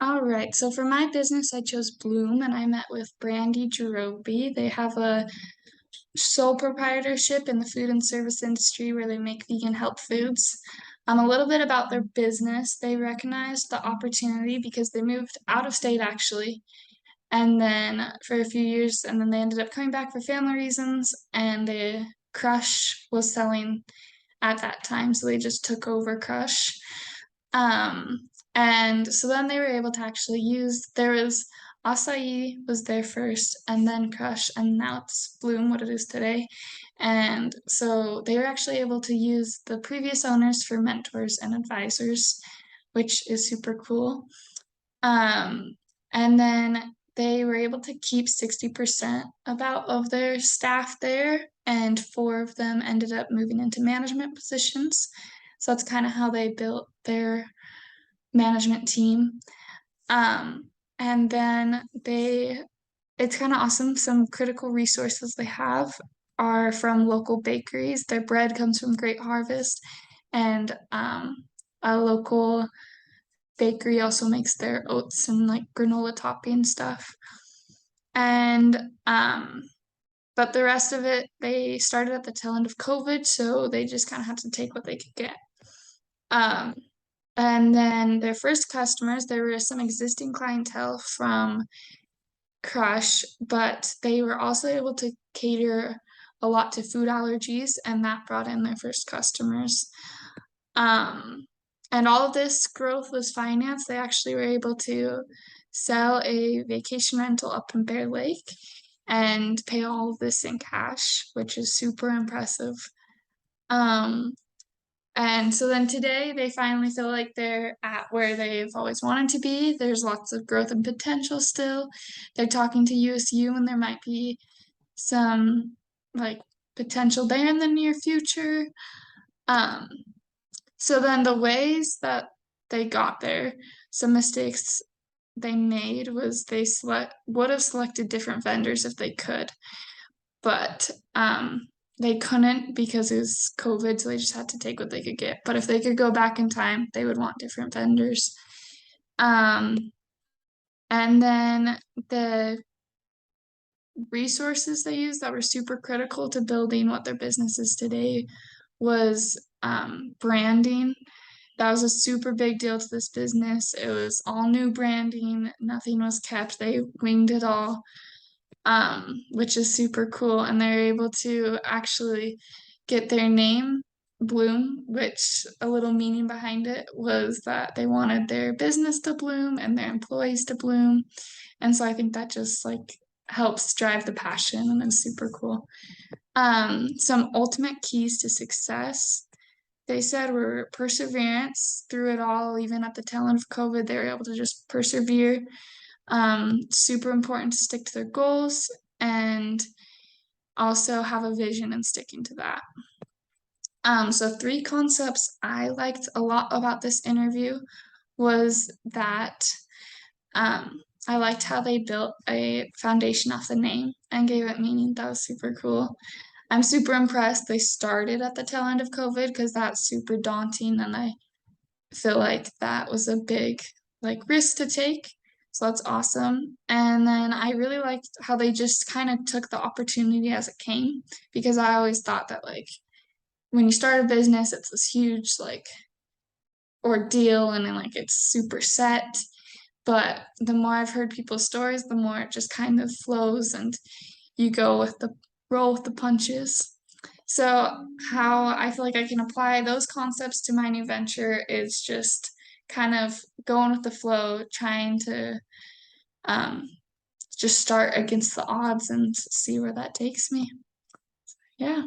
All right, so for my business, I chose Bloom and I met with Brandy Jerobi. They have a sole proprietorship in the food and service industry where they make vegan health foods. A little bit about their business. They recognized the opportunity because they moved out of state actually, and then for a few years, and then they ended up coming back for family reasons, and the Crush was selling at that time, so they just took over Crush. And so then they were able to actually use there was Acai was there first and then Crush and now it's Bloom, what it is today. And so they were actually able to use the previous owners for mentors and advisors, which is super cool. Um, and then they were able to keep 60% about of their staff there, and four of them ended up moving into management positions. So that's kind of how they built their management team. And then it's kind of awesome. Some critical resources they have are from local bakeries. Their bread comes from Great Harvest, and a local bakery also makes their oats and like granola topping stuff. And but the rest of it, they started at the tail end of COVID, so they just kind of had to take what they could get. Um, and then their first customers, there were some existing clientele from Crush, but they were also able to cater a lot to food allergies, and that brought in their first customers. Um, and all of this growth was financed. They actually were able to sell a vacation rental up in Bear Lake and pay all of this in cash, which is super impressive. Um, and so then today they finally feel like they're at where they've always wanted to be. There's lots of growth and potential still. They're talking to USU and there might be some like potential there in the near future. Um, so then the ways that they got there, some mistakes they made was they would have selected different vendors if they could, but they couldn't because it was COVID, so they just had to take what they could get. But if they could go back in time, they would want different vendors. Um, and then the resources they used that were super critical to building what their business is today was branding. That was a super big deal to this business. It was all new branding, nothing was kept. They winged it all, which is super cool. And they're able to actually get their name, Bloom, which a little meaning behind it was that they wanted their business to bloom and their employees to bloom. And so I think that just like helps drive the passion and is super cool. Some ultimate keys to success. They said were perseverance through it all, even at the tail end of COVID, they were able to just persevere. Super important to stick to their goals and also have a vision and sticking to that. So three concepts I liked a lot about this interview was that I liked how they built a foundation off the name and gave it meaning. That was super cool. I'm super impressed they started at the tail end of COVID because that's super daunting and I feel like that was a big like risk to take. So that's awesome. And then I really liked how they just kind of took the opportunity as it came because I always thought that like when you start a business, it's this huge like ordeal and then like it's super set. But the more I've heard people's stories, the more it just kind of flows and you go with the roll with the punches. So, how I feel like I can apply those concepts to my new venture is just kind of going with the flow, trying to um, just start against the odds and see where that takes me. Yeah.